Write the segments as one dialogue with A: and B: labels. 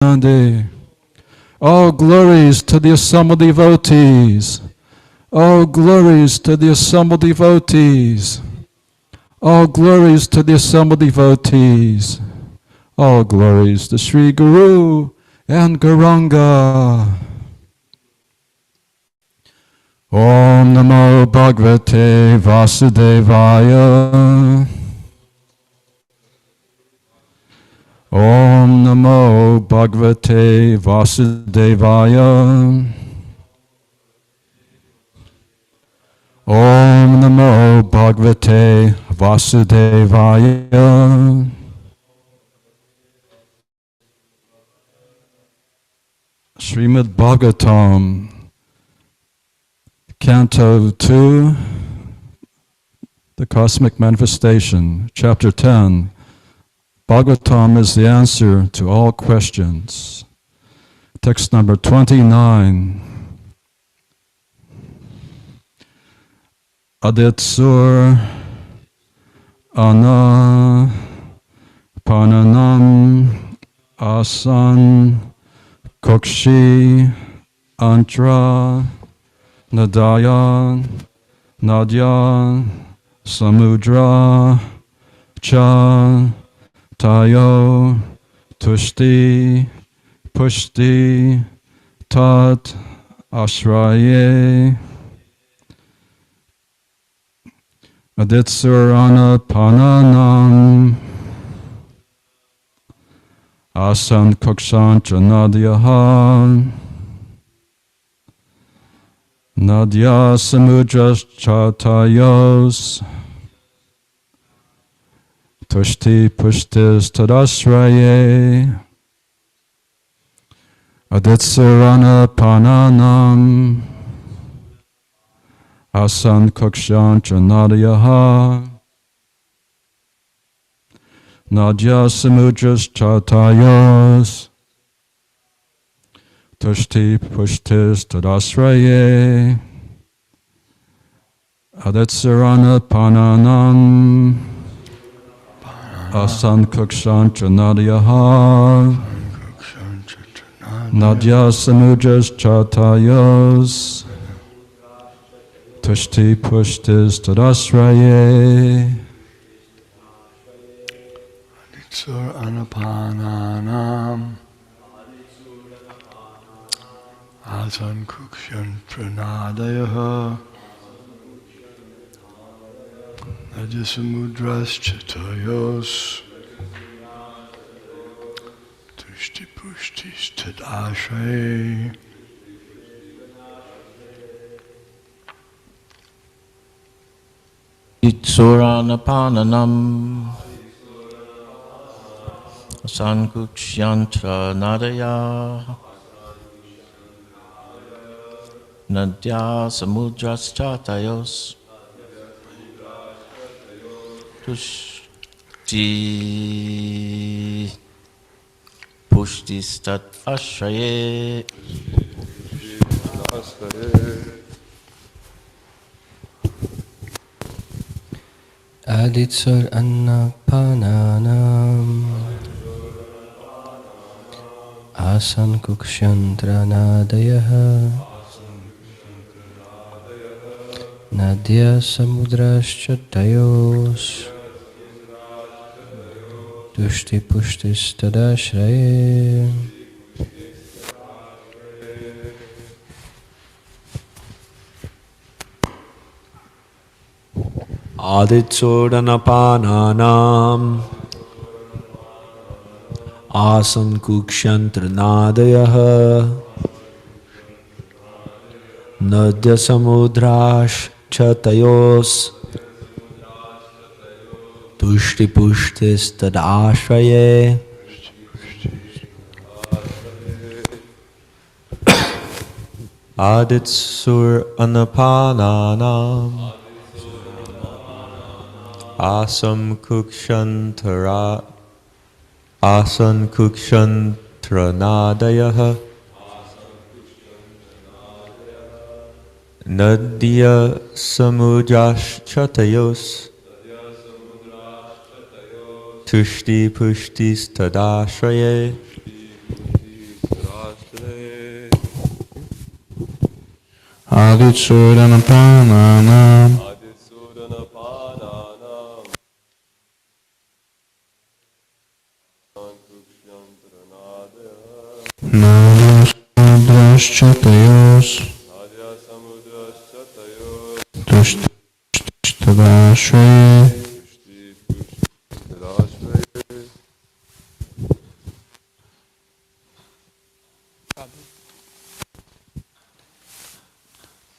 A: Nandi. All glories to the assembled devotees. All glories to the assembled devotees. All glories to the assembled devotees. All glories to Sri Guru and Gauranga. Om Namo Bhagavate Vasudevaya. Om Namo Bhagavate Vasudevaya. Om Namo Bhagavate Vasudevaya. Srimad Bhagavatam, Canto 2, The Cosmic Manifestation, Chapter 10. Bhagavatam is the answer to all questions. Text number 29. Aditsur Ana Pananam Asan Kokshi Antra Nadaya Nadya Samudra Cha Tayo Tushti Pushti Tat Ashraye Aditsurana Pananam Asan Kokshantra Nadyaha Nadya Samudras Chatayos Tushti Pushtis Tadasraye Aditsurana Pananam Asan Kokshantra Nadyaha Nadya Samudras Chatayos Tushti Pushtis Tadasraye Aditsarana Pananam Asan Kokshantra Nadyaha Nadya Samudras Chatayos Tushti Pushtis Tadasraye
B: Sur Anapananam Asan Kukshan Pranadayaha Nadyasamudras Chatayos Tushti Pushtis Tadasraye
C: Itsuranapananam Sankukshantra Nadaya Nadya Samudras Chatayos Tushti Pushtistat Ashraye
D: Aditsur Annapananam Asan Kukshantra Nadayaha Nadya Samudras Chatayos Tushti Pushtis Tadashraye
E: Aditsodanapananam Asan Kukshantra Nadayaha Nadya Samudrash Chatayos Tushti Pushtis Tadashraye Aditsur Anapananam Asan Kukshantra Nadayaha Nadya Samudras Chatayos Tushti Pushtis Tadashraye
F: Aditsudanaprananam Namaskadraschatayos Tushtadashraye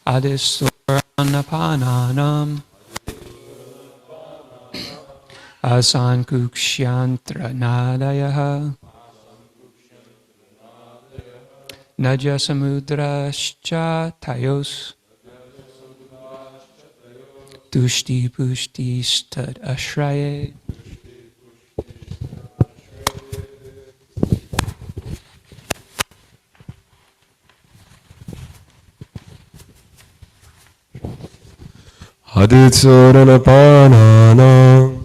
G: Adiswaranapananam Asankukshyantranadayaha Najasamudrascha tayos Tushti pushti stad ashraye
F: Aditsudanaprananam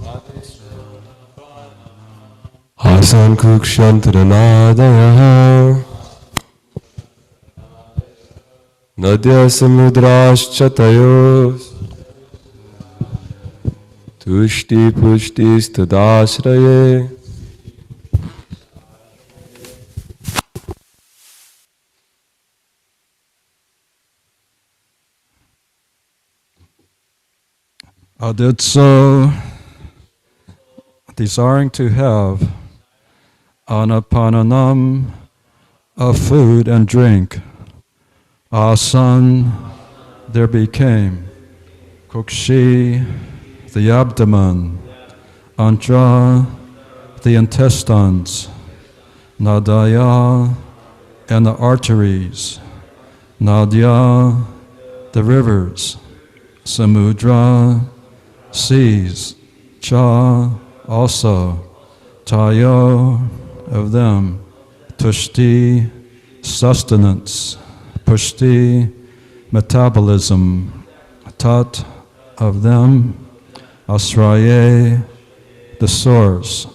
F: Asankukshantaranadayaha Nadyasamudraschatayos Tushti pushti stadashraye
A: Aditso, desiring to have anapananam, of food and drink. Asan, there became. Kukshi, the abdomen. Antra, the intestines. Nadaya, and the arteries. Nadya, the rivers. Samudra, seas. Cha, also. Tayo, of them. Tushti, sustenance. Pushti, metabolism. Tat, of them. Asraye, the source.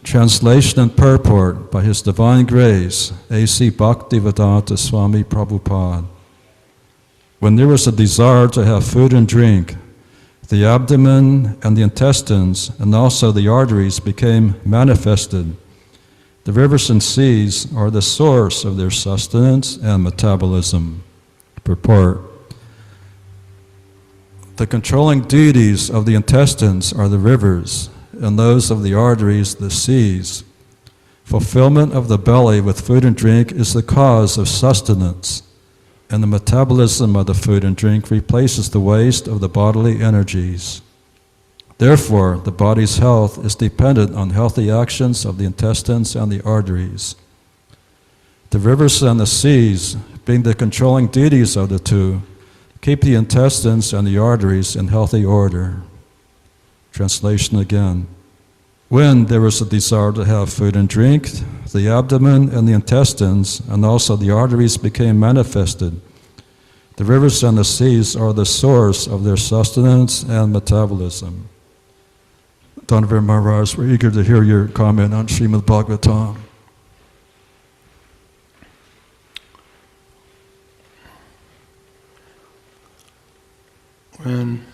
A: Translation and purport by His Divine Grace, A.C. Bhaktivedanta Swami Prabhupada. When there was a desire to have food and drink, the abdomen and the intestines and also the arteries became manifested. The rivers and seas are the source of their sustenance and metabolism. Purport. The controlling deities of the intestines are the rivers, and those of the arteries the seas. Fulfillment of the belly with food and drink is the cause of sustenance, and the metabolism of the food and drink replaces the waste of the bodily energies. Therefore, the body's health is dependent on healthy actions of the intestines and the arteries. The rivers and the seas, being the controlling deities of the two, keep the intestines and the arteries in healthy order. Translation again. When there was a desire to have food and drink, the abdomen and the intestines and also the arteries became manifested. The rivers and the seas are the source of their sustenance and metabolism. Donovan Maharaj, we're eager to hear your comment on Srimad Bhagavatam.
B: When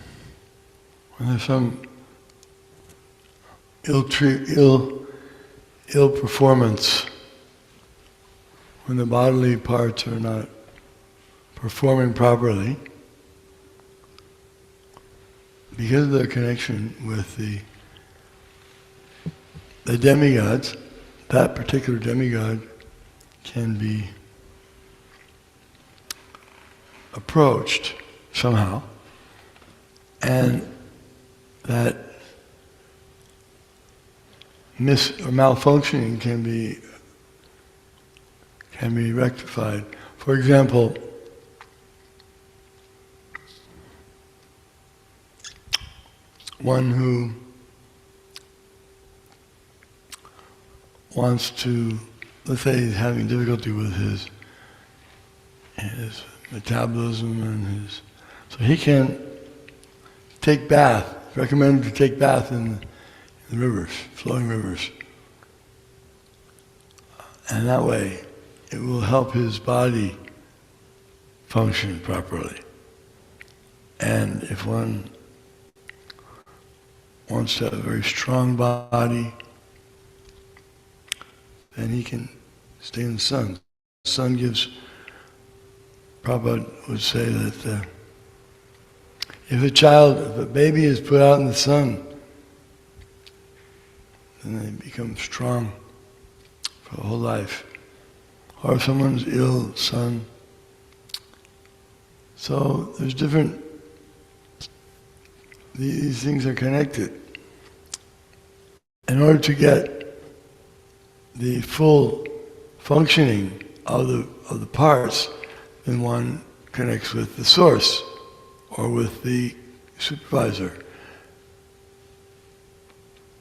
B: there's some ill performance, when the bodily parts are not performing properly, because of their connection with the demigods, that particular demigod can be approached somehow, and that malfunctioning can be rectified. For example, one who wants to, let's say he's having difficulty with his metabolism and so he can take bath, recommended to take bath in the rivers, flowing rivers. And that way it will help his body function properly. And if one wants to have a very strong body, then he can stay in the sun. The sun gives, Prabhupada would say that if a baby is put out in the sun, then they become strong for the whole life. Or if someone's ill, sun. So there's different, these things are connected. In order to get the full functioning of the parts, then one connects with the source or with the supervisor.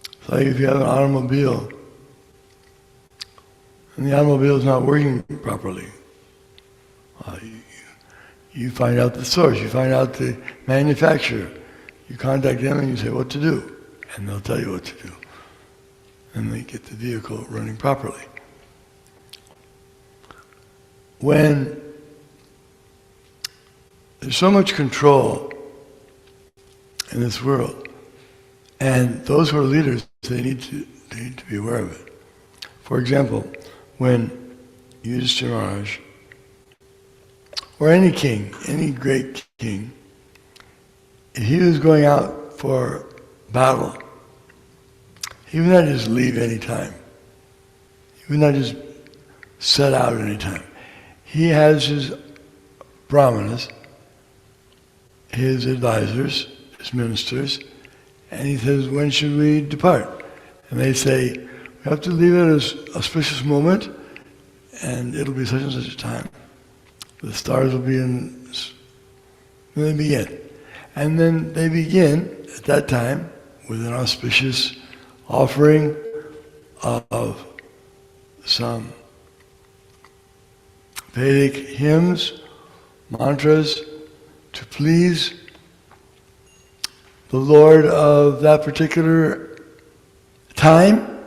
B: It's like if you have an automobile and the automobile is not working properly, you find out the source, you find out the manufacturer, you contact them and you say what to do, and they'll tell you what to do. And they get the vehicle running properly. When there's so much control in this world, and those who are leaders, they need to be aware of it. For example, when Yudhishthira Maharaj, or any king, any great king, if he was going out for battle, he would not just leave any time. He would not just set out any time. He has his brahmanas, his advisors, his ministers, and he says, when should we depart? And they say, we have to leave at an auspicious moment, and it'll be such and such a time. The stars will be in, and they begin. And then they begin at that time with an auspicious offering of some Vedic hymns, mantras, to please the Lord of that particular time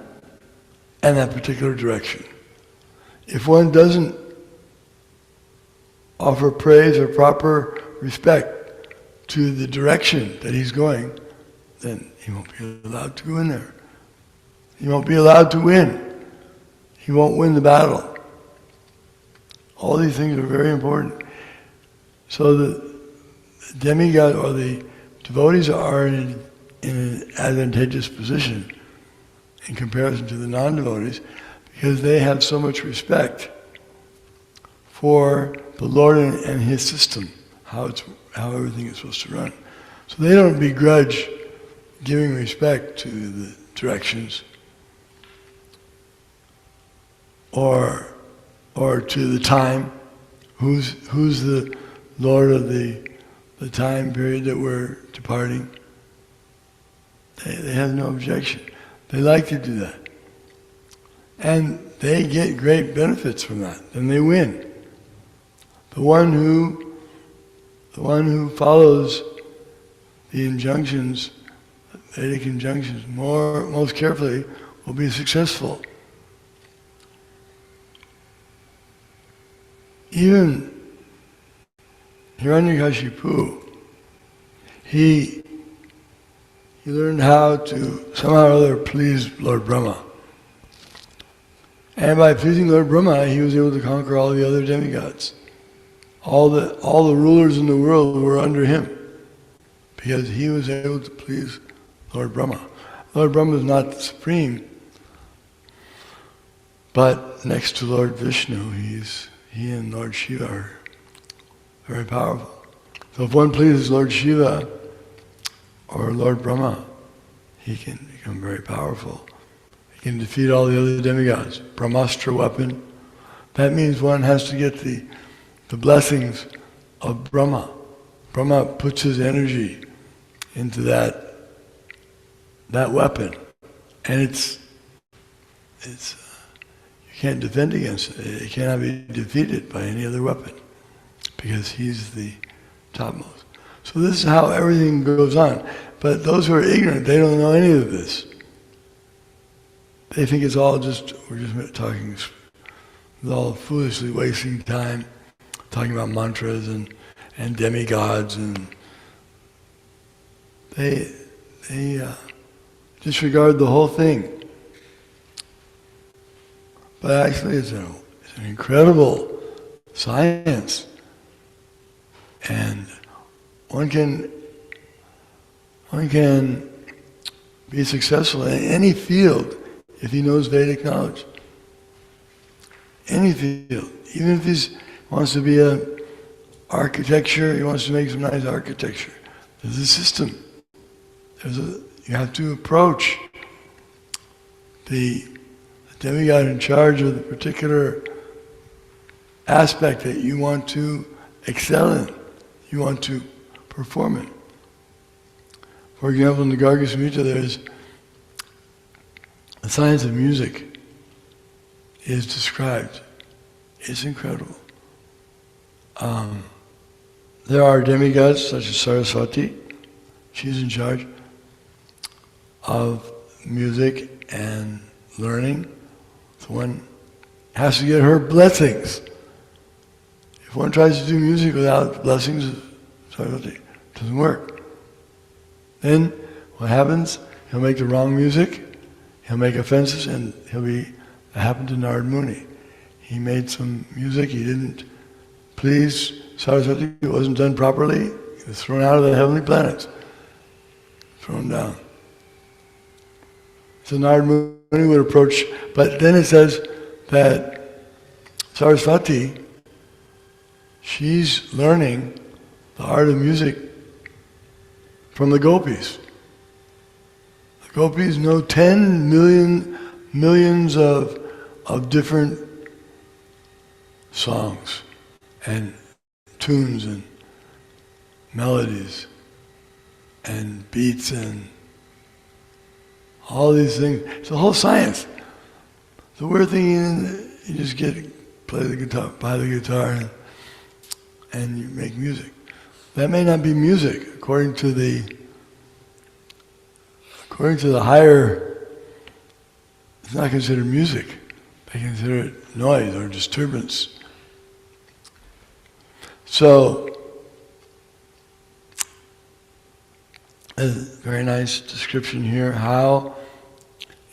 B: and that particular direction. If one doesn't offer praise or proper respect to the direction that he's going, then he won't be allowed to go in there. He won't be allowed to win. He won't win the battle. All these things are very important. So the demigod or the devotees are in an advantageous position in comparison to the non-devotees because they have so much respect for the Lord and His system, how everything is supposed to run. So they don't begrudge giving respect to the directions or to the time. Who's the Lord of the time period that we're departing? They have no objection. They like to do that. And they get great benefits from that. And they win. The one who follows the injunctions, Vedic injunctions, most carefully will be successful. Even Hiranyakashipu, he learned how to somehow or other please Lord Brahma. And by pleasing Lord Brahma, he was able to conquer all the other demigods. All the rulers in the world were under him because he was able to please Lord Brahma. Lord Brahma is not the supreme, but next to Lord Vishnu, he and Lord Shiva are very powerful. So if one pleases Lord Shiva or Lord Brahma, he can become very powerful. He can defeat all the other demigods. Brahmastra weapon. That means one has to get the blessings of Brahma. Brahma puts his energy into that weapon, and you can't defend against it. It cannot be defeated by any other weapon because he's the topmost. So this is how everything goes on. But those who are ignorant, they don't know any of this. They think it's all we're just talking They're all foolishly wasting time talking about mantras and demigods, and they disregard the whole thing. But actually it's an incredible science, and one can be successful in any field if he knows Vedic knowledge. Any field. Even if he wants to be a architecture, he wants to make some nice architecture. There's a system. You have to approach the demigod in charge of the particular aspect that you want to excel in, you want to perform in. For example, in the Garga Samhita, there's the science of music is described. It's incredible. There are demigods such as Saraswati. She's in charge of music and learning. So one has to get her blessings. If one tries to do music without the blessings of Saraswati, it doesn't work. Then what happens? He'll make the wrong music, he'll make offenses, and it happened to Narad Muni. He made some music, he didn't please Saraswati, it wasn't done properly, he was thrown out of the heavenly planets, thrown down. So Narad Muni would approach, but then it says that Saraswati, she's learning the art of music from the gopis. The gopis know 10 millions of different songs and tunes and melodies and beats and all these things. It's a whole science. So we're thinking you just play the guitar, buy the guitar, and you make music. That may not be music according to the higher. It's not considered music. They consider it noise or disturbance. So, a very nice description here how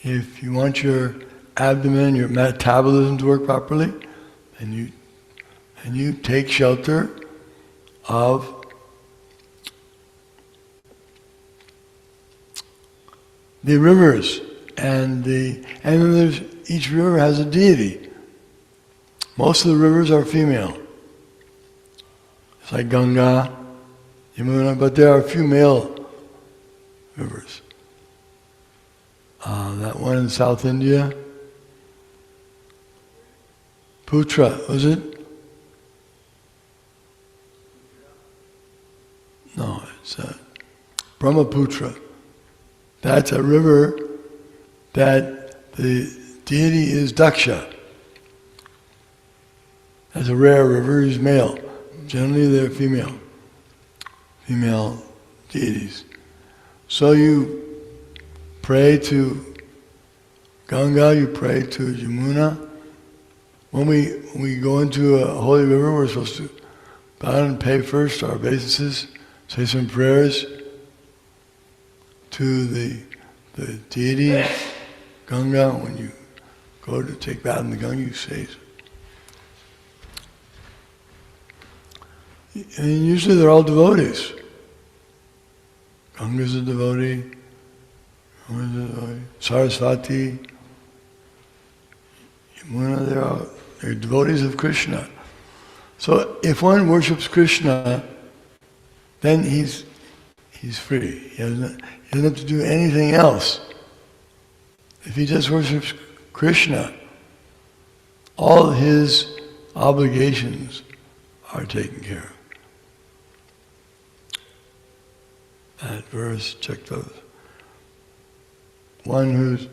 B: if you want your abdomen, your metabolism to work properly, and you take shelter of the rivers, and then each river has a deity. Most of the rivers are female. It's like Ganga, Yamuna, but there are a few male rivers. That one in South India, Putra, was it? No, it's Brahmaputra. That's a river that the deity is Daksha. That's a rare river, he's male. Generally they're female deities. So you pray to Ganga, you pray to Yamuna. When we go into a holy river, we're supposed to bow down and pay first our obeisances, say some prayers to the deity, Ganga. When you go to take bath in the Ganga, you say. And usually they're all devotees. Ganga's a devotee, Saraswati, Yamuna, they're devotees of Krishna. So if one worships Krishna, then he's free. He doesn't have to do anything else. If he just worships Krishna, all his obligations are taken care of. That verse, check those. One who's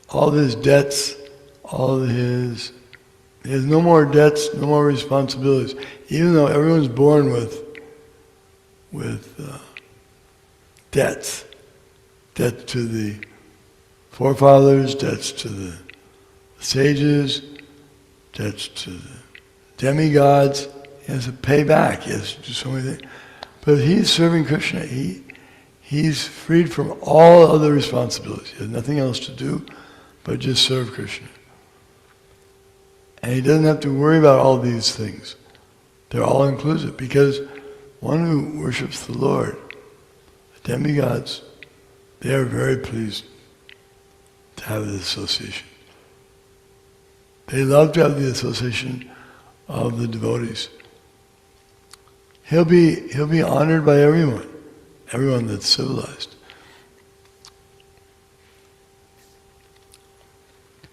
B: all his debts, he has no more debts, no more responsibilities. Even though everyone's born with debts. Debts to the forefathers, debts to the sages, debts to the demigods. He has to pay back. He has to do so many things. But he's serving Krishna. He's freed from all other responsibilities. He has nothing else to do but just serve Krishna. And he doesn't have to worry about all these things. They're all inclusive, because one who worships the Lord, the demigods, they are very pleased to have this association. They love to have the association of the devotees. He'll be honored by everyone that's civilized.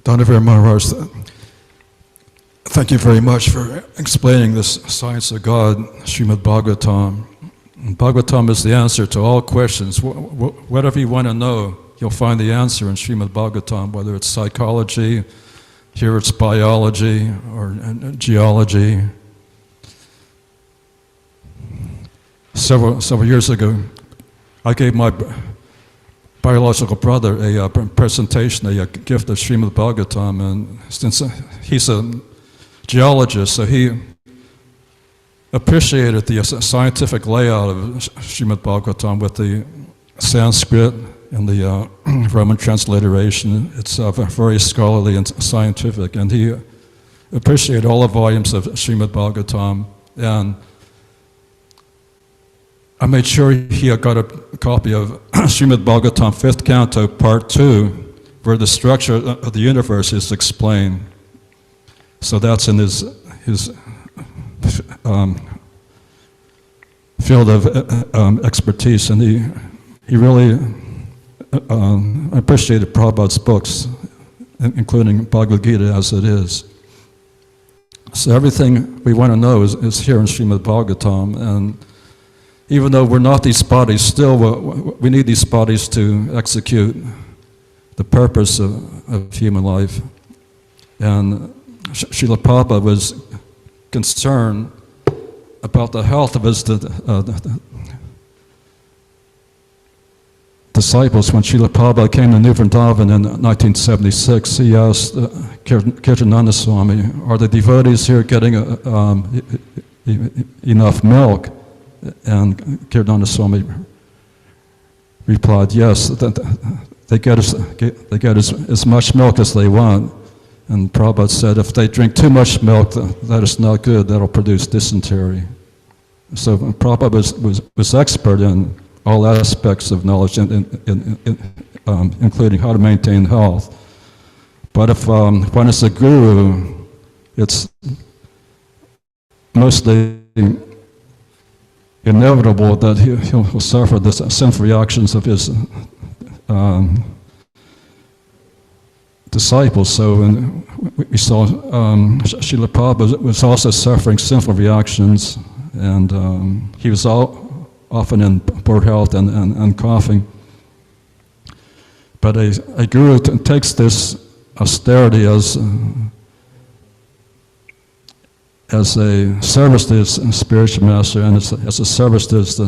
A: Dhanavar Maharaj, thank you very much for explaining this science of God, Srimad Bhagavatam. And Bhagavatam is the answer to all questions. Whatever you want to know, you'll find the answer in Srimad Bhagavatam, whether it's psychology, here it's biology, or geology. Several years ago, I gave my biological brother a presentation, a gift of Srimad Bhagavatam, and since he's a geologist, so he appreciated the scientific layout of Srimad Bhagavatam with the Sanskrit and the Roman transliteration. It's very scholarly and scientific, and he appreciated all the volumes of Srimad Bhagavatam, and I made sure he got a copy of Srimad Bhagavatam 5th Canto, Part 2, where the structure of the universe is explained. So that's in his field of expertise, and he really appreciated Prabhupada's books, including Bhagavad Gita as it is. So everything we want to know is here in Srimad Bhagavatam, and even though we're not these bodies, still we need these bodies to execute the purpose of human life. And Srila Prabhupada was concerned about the health of his disciples. When Srila Prabhupada came to New Vrindavan in 1976, he asked Kirtananda Swami, are the devotees here getting enough milk? And Kirtananda Swami replied, yes, they get as much milk as they want. And Prabhupada said, if they drink too much milk, that is not good, that'll produce dysentery. So Prabhupada was expert in all aspects of knowledge, including how to maintain health. But if one is a guru, it's mostly inevitable that he'll suffer the sinful reactions of his disciples. So we saw Srila Prabhupada was also suffering sinful reactions, and he was often in poor health and coughing. But a guru takes this austerity as a service to his spiritual master, and as a service to his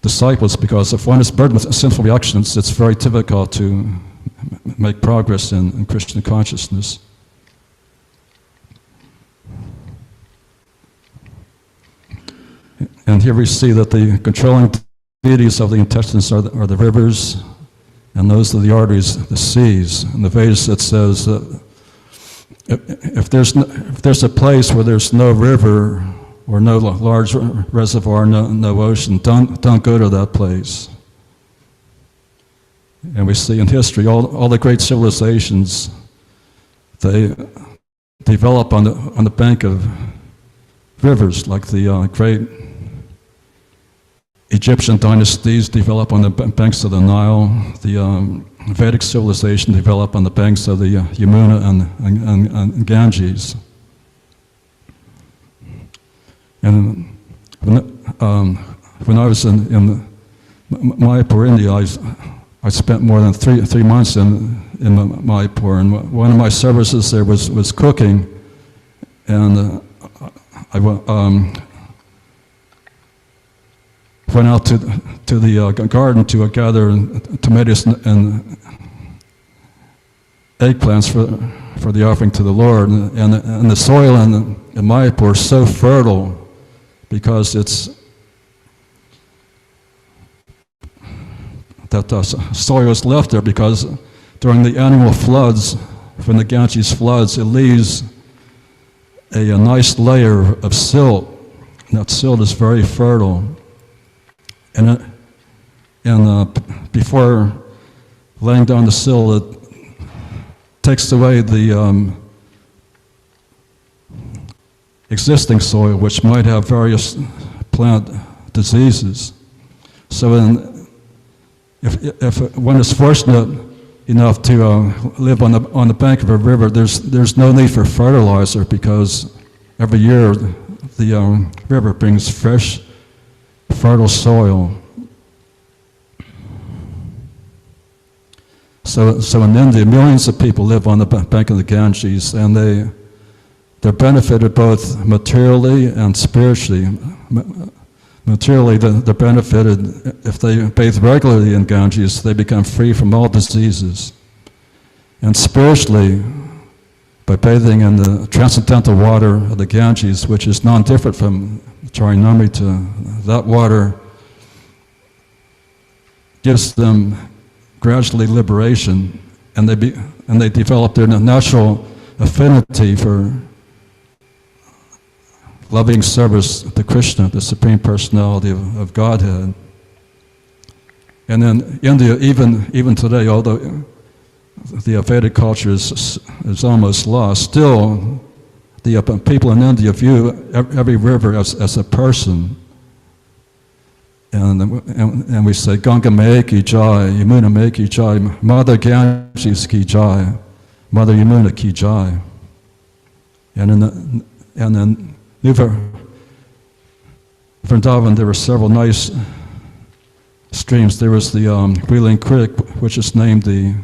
A: disciples, because if one is burdened with sinful reactions, it's very difficult to make progress in Krishna consciousness. And here we see that the controlling deities of the intestines are the rivers, and those are the arteries, the seas. In the Vedas it says that if there's a place where there's no river or no large reservoir, no ocean, don't go to that place. And we see in history all the great civilizations, they develop on the bank of rivers, like the great Egyptian dynasties develop on the banks of the Nile. The Vedic civilization developed on the banks of the Yamuna and Ganges. And when I was in Mayapur, India, I spent more than three months in Mayapur, and one of my services there was cooking, and I went out to the garden to gather tomatoes and eggplants for the offering to the Lord. And the soil in Mayapur is so fertile because that soil is left there because during the annual floods, when the Ganges floods, it leaves a nice layer of silt. And that silt is very fertile. And before laying down the silt, it takes away the existing soil, which might have various plant diseases. So if one is fortunate enough to live on the bank of a river, there's no need for fertilizer because every year the river brings fresh, fertile soil. So in India, millions of people live on the bank of the Ganges, and they're benefited both materially and spiritually. Materially, they're benefited if they bathe regularly in Ganges, they become free from all diseases. And spiritually, by bathing in the transcendental water of the Ganges, which is non-different from Charinamrita, that water gives them gradually liberation, and they develop their natural affinity for loving service to Krishna, the Supreme Personality of Godhead. And in India, even today, although the Vedic culture is almost lost, still the people in India view every river as a person. And we say, Ganga Mae Ki Jai, Yamuna Mae Ki Jai, Mother Ganges Ki Jai, Mother Yamuna Ki Jai. And in New Vrindavan, there were several nice streams. There was the Wheeling Creek, which is named the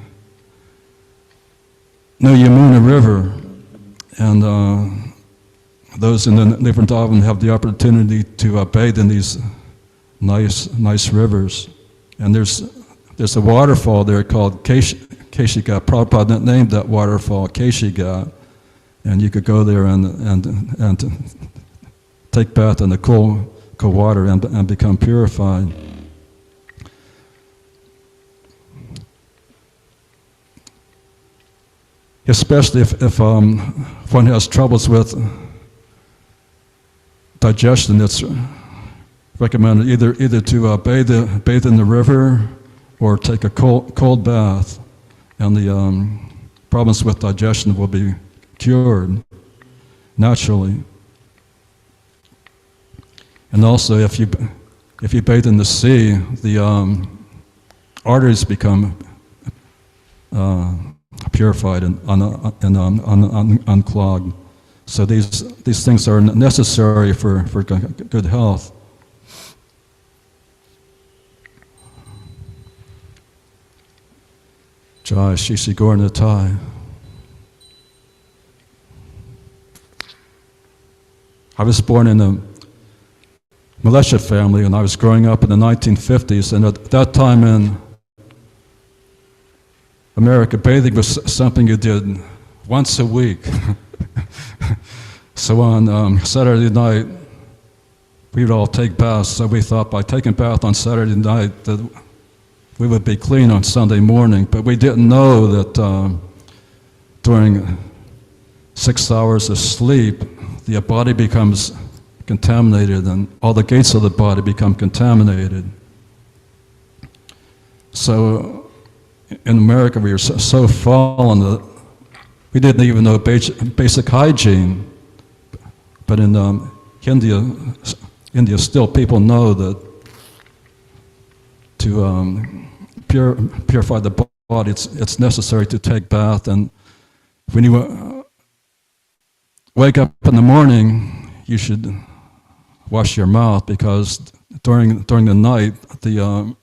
A: New Yamuna River. And those in the New Vrindavan have the opportunity to bathe in these nice rivers. And there's a waterfall there called Keshiga. Prabhupada named that waterfall Keshiga. And you could go there and take bath in the cool water and become purified. Especially if one has troubles with digestion, it's recommended either to bathe in the river or take a cold bath, and the problems with digestion will be cured naturally. And also, if you bathe in the sea, the arteries become purified and unclogged. So these things are necessary for good health. Jai Shishi Gornatai. I was born in a militia family, and I was growing up in the 1950s, and at that time in America, bathing was something you did once a week. So on Saturday night, we would all take baths, so we thought by taking a bath on Saturday night that we would be clean on Sunday morning, but we didn't know that during 6 hours of sleep, the body becomes contaminated and all the gates of the body become contaminated. So in America, we were so fallen that we didn't even know basic hygiene. But in India, still people know that to purify the body, it's necessary to take bath. And when you wake up in the morning, you should wash your mouth, because during the night, the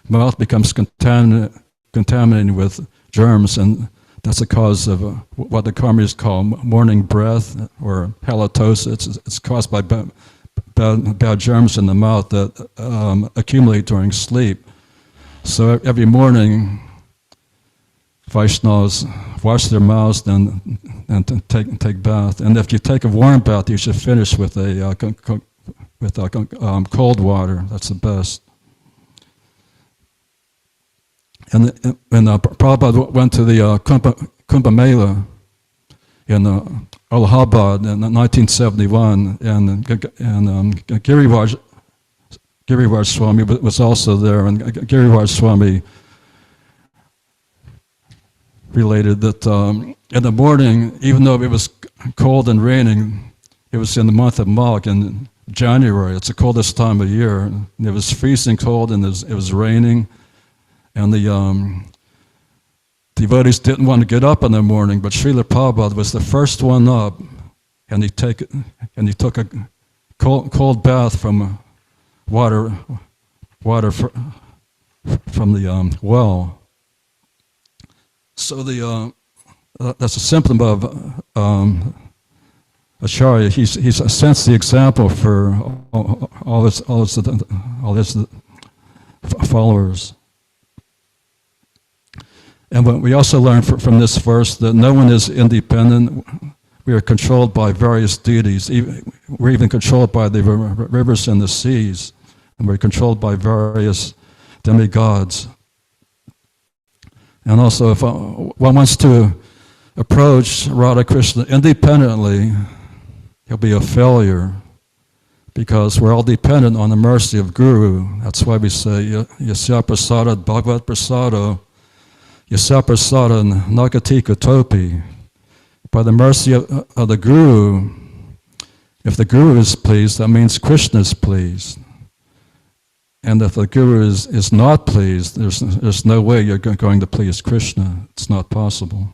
A: mouth becomes contaminated with germs, and that's the cause of what the karmis call morning breath or halitosis. It's caused by bad germs in the mouth that accumulate during sleep. So every morning, Vaishnavas wash their mouths and take bath. And if you take a warm bath, you should finish with cold water. That's the best. And Prabhupada went to the Kumbh Mela in Allahabad in 1971, and Girivaj Swami was also there, and Girivaj Swami related that in the morning, even though it was cold and raining, it was in the month of Magh in January. It's the coldest time of year. And it was freezing cold, and it was raining, and the devotees didn't want to get up in the morning, but Srila Prabhupada was the first one up, and he took a cold bath from water from the well. So that's a symptom of Acharya. He's sensed the example for all his followers. And we also learn from this verse that no one is independent. We are controlled by various deities. We're even controlled by the rivers and the seas, and we're controlled by various demigods. And also, if one wants to approach Radha Krishna independently, he'll be a failure, because we're all dependent on the mercy of Guru. That's why we say, Yasya prasada bhagavat prasado, Yasya prasada nagati kutopi. By the mercy of the Guru, if the Guru is pleased, that means Krishna is pleased. And if the Guru is not pleased, there's no way you're going to please Krishna. It's not possible.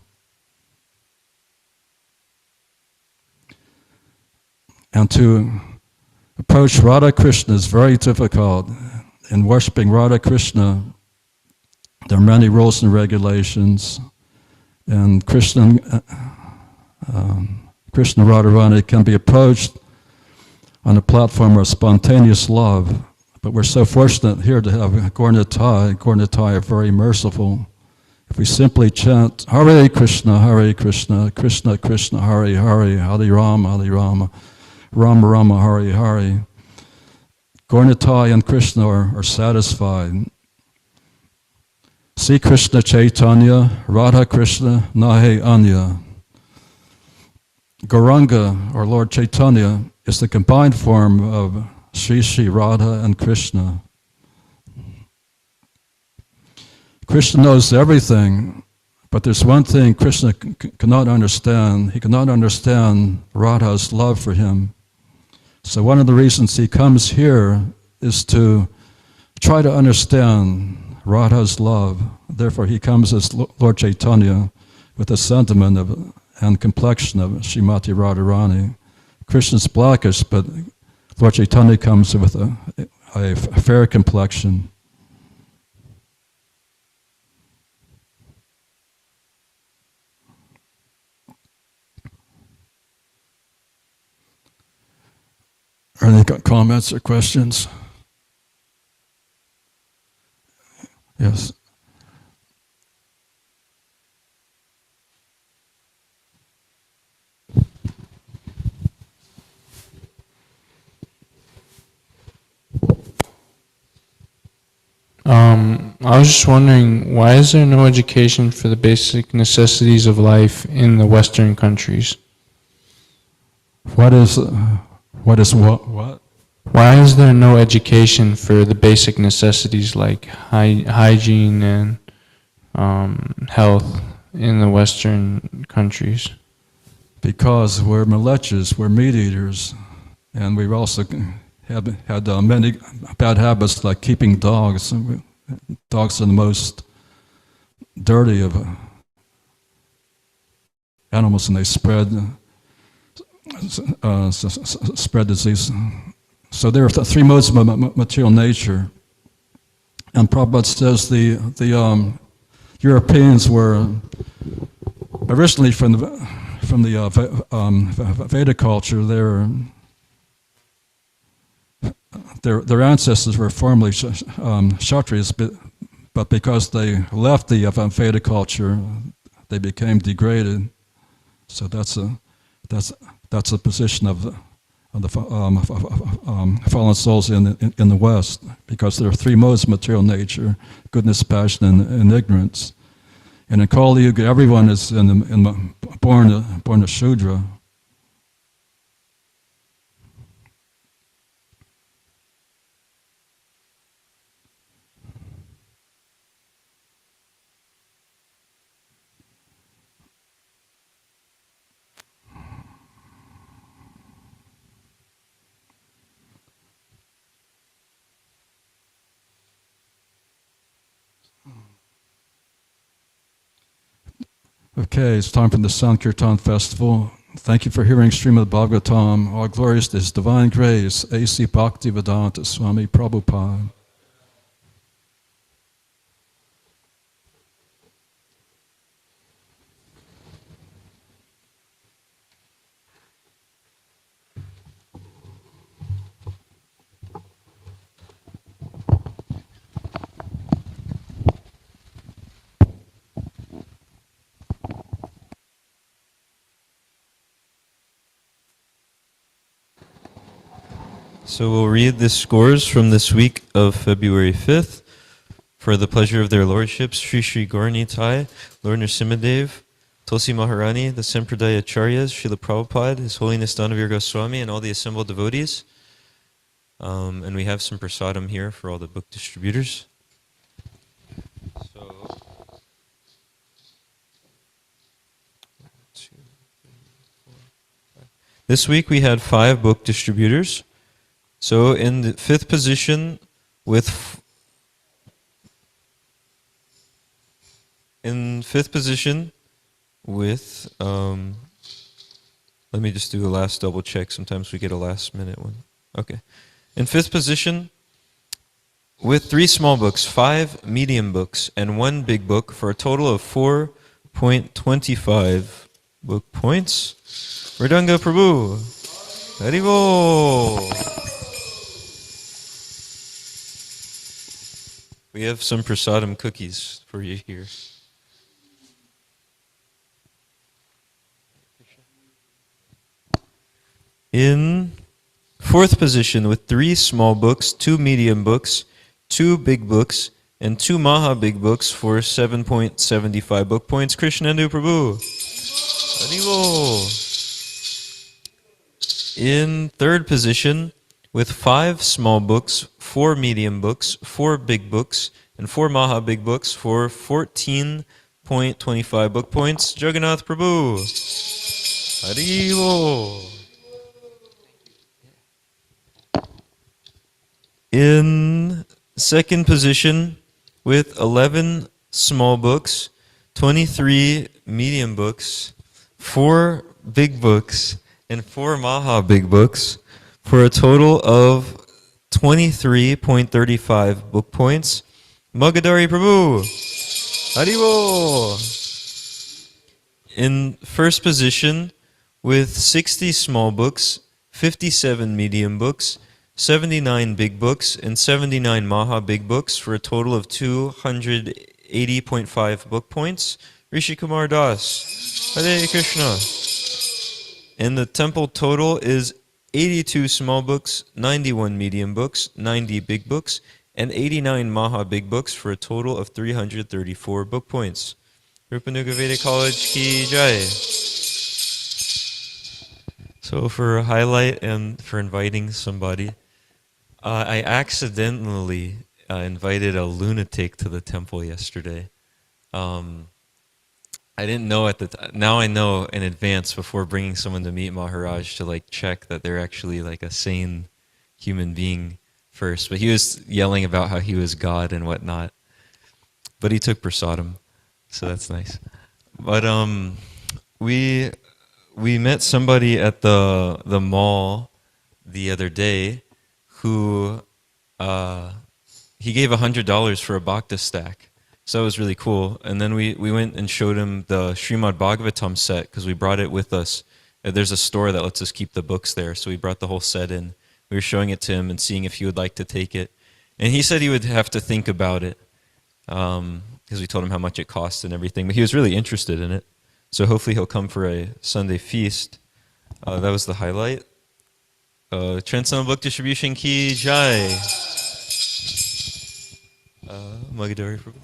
A: And to approach Radha Krishna is very difficult. In worshipping Radha Krishna, there are many rules and regulations, and Krishna Radharani can be approached on a platform of spontaneous love. But we're so fortunate here to have Gaura-Nitai. Gaura-Nitai are very merciful. If we simply chant Hare Krishna, Krishna Krishna, Hare Hare, Hare Rama, Rama Rama, Hare Hare, Gaura-Nitai and Krishna are satisfied. See Krishna Chaitanya, Radha Krishna, Nahe Anya. Gauranga, or Lord Chaitanya, is the combined form of Sri Radha and Krishna. Krishna knows everything, but there's one thing Krishna cannot understand. He cannot understand Radha's love for him. So one of the reasons he comes here is to try to understand Radha's love. Therefore he comes as Lord Chaitanya with the sentiment and complexion of Srimati Radharani. Krishna's blackish, but Lord Chaitanya comes with a fair complexion. Are there any comments or questions? Yes.
H: I was just wondering, why is there no education for the basic necessities of life in the Western countries?
A: What is what?
H: Why is there no education for the basic necessities like hygiene and health in the Western countries?
A: Because we're malechas, we're meat eaters, and we've also had many bad habits like keeping dogs. Dogs are the most dirty of animals, and they spread disease. So there are three modes of material nature, and Prabhupada says the Europeans were originally from the Veda culture. Their ancestors were formerly Kshatriyas, but because they left the Veda culture, they became degraded. So that's a position of the fallen souls in the West, because there are three modes of material nature: goodness, passion, and ignorance. And in Kali Yuga, everyone is born a Shudra. Okay, it's time for the Sankirtan Festival. Thank you for hearing Srimad Bhagavatam. All glories to His Divine Grace, A.C. Bhaktivedanta Swami Prabhupada.
E: So we'll read the scores from this week of February 5th. For the pleasure of their lordships, Sri Sri Gauranitai, Lord Nrsimhadev, Tulsi Maharani, the Sampradaya Acharyas, Srila Prabhupada, His Holiness Dhanavir Goswami, and all the assembled devotees. And we have some prasadam here for all the book distributors. So, this week we had 5 book distributors. So in the 5th position with let me just do a last double check. Sometimes we get a last minute one. Okay. In 5th position with 3 small books, 5 medium books, and 1 big book for a total of 4.25 book points. Mridanga Prabhu. Haribol. We have some prasadam cookies for you here. In 4th position with 3 small books, 2 medium books, 2 big books, and 2 Maha big books for 7.75 book points, Krishnendu Prabhu. Haribol. In 3rd position with 5 small books, 4 medium books, 4 big books, and 4 Maha big books for 14.25 book points, Jagannath Prabhu. Haribol. In 2nd position with 11 small books, 23 medium books, 4 big books, and 4 Maha big books, for a total of 23.35 book points, Magadari Prabhu. Haribol. In 1st position with 60 small books, 57 medium books, 79 big books, and 79 Maha big books, for a total of 280.5 book points, Rishi Kumar Das. Hare Krishna. And the temple total is 82 small books, 91 medium books, 90 big books, and 89 Maha big books, for a total of 334 book points. Rupanuga Vedic College Ki Jai. So for a highlight and for inviting somebody, I accidentally invited a lunatic to the temple yesterday. I didn't know at the time. Now I know in advance before bringing someone to meet Maharaj to like check that they're actually like a sane human being first. But he was yelling about how he was God and whatnot. But he took prasadam, so that's nice. But we met somebody at the mall the other day who he gave $100 for a bhakta stack. So that was really cool. And then we went and showed him the Srimad Bhagavatam set because we brought it with us. There's a store that lets us keep the books there. So we brought the whole set in. We were showing it to him and seeing if he would like to take it. And he said he would have to think about it. because we told him how much it cost and everything. But he was really interested in it. So hopefully he'll come for a Sunday feast. That was the highlight. Transcendental Book Distribution Ki Jai. Magadari Prabhu.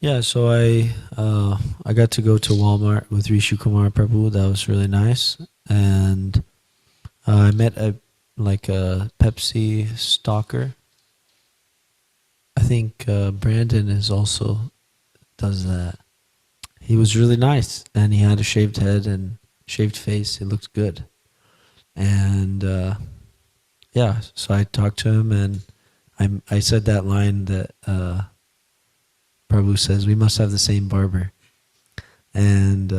I: Yeah, so I got to go to Walmart with Rishi Kumar Prabhu. That was really nice, and I met a Pepsi stalker. I think Brandon is also does that. He was really nice, and he had a shaved head and shaved face. He looked good, and yeah. So I talked to him, and I said that line that Prabhu says, we must have the same barber. And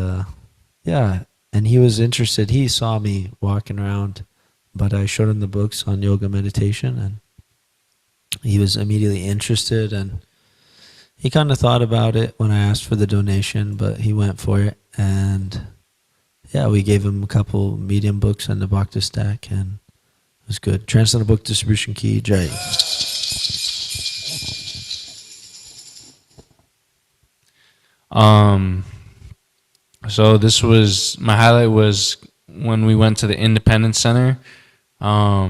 I: yeah, and he was interested. He saw me walking around, but I showed him the books on yoga meditation, and he was immediately interested, and he kind of thought about it when I asked for the donation, but he went for it. And yeah, we gave him a couple medium books and the Bhakti stack, and it was good. Transcendental Book Distribution Ki Jai.
H: So this was, my highlight was when we went to the Independence Center. I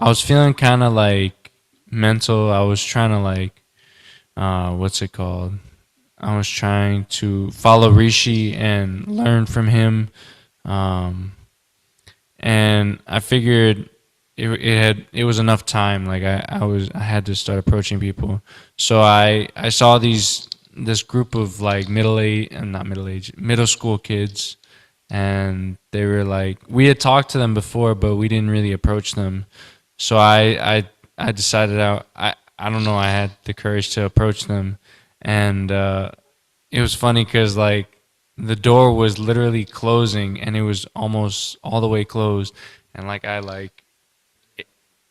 H: was feeling kind of like mental. I was trying to like, what's it called? I was trying to follow Rishi and learn from him. And I figured it was enough time. Like I had to start approaching people. So I saw this group of like middle school kids, and they were like, we had talked to them before, but we didn't really approach them. So I decided I don't know, I had the courage to approach them. And it was funny because like the door was literally closing, and it was almost all the way closed. And like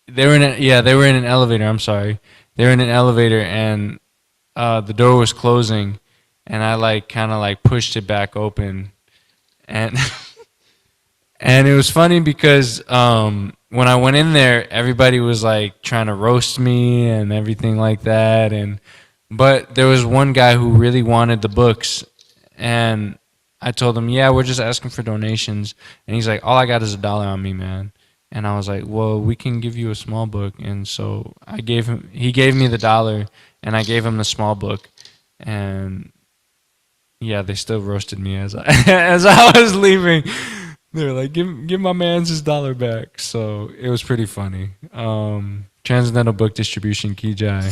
H: they were in an elevator. I'm sorry, they were in an elevator, and the door was closing, and I like kind of like pushed it back open, and and it was funny because when I went in there, everybody was like trying to roast me and everything like that, but there was one guy who really wanted the books, and I told him, yeah, we're just asking for donations, and he's like, all I got is $1 on me, man. And I was like, well, we can give you a small book. And so he gave me the $1, and I gave him the small book. And yeah, they still roasted me as I was leaving. They were like, give my man his $1 back. So it was pretty funny. Transcendental Book Distribution Ki Jai.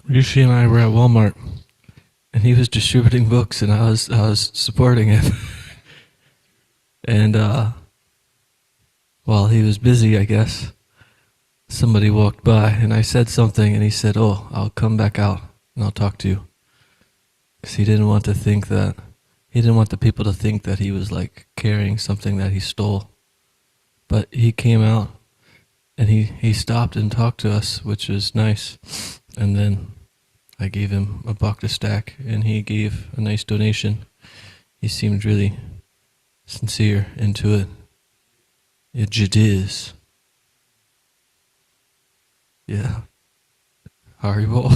J: Rishi and I were at Walmart, and he was distributing books, and I was supporting him. And while he was busy, I guess, somebody walked by, and I said something, and he said, "Oh, I'll come back out and I'll talk to you," because he didn't want the people to think that he was like carrying something that he stole. But he came out, and he stopped and talked to us, which was nice. And then I gave him a Bhakti stack, and he gave a nice donation. He seemed really sincere into it. It is. Yeah. Haribol.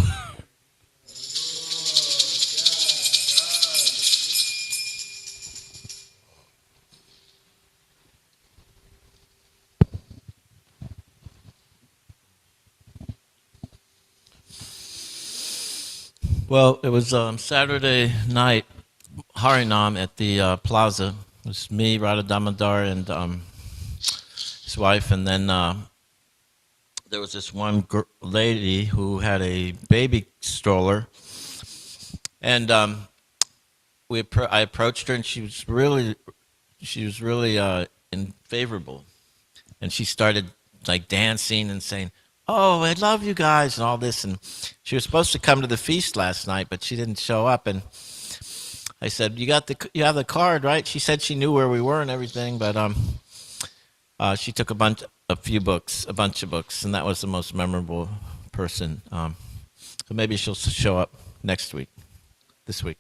C: Well, it was Saturday night, Harinam at the plaza. It was me, Radha Damodar, and his wife, and then there was this one lady who had a baby stroller, and I approached her, and she was really favorable, and she started like dancing and saying, "Oh, I love you guys," and all this. And she was supposed to come to the feast last night, but she didn't show up. And I said, "You have the card, right?" She said she knew where we were and everything, but she took a a few books, a bunch of books, and that was the most memorable person. So maybe she'll show up next week, this week.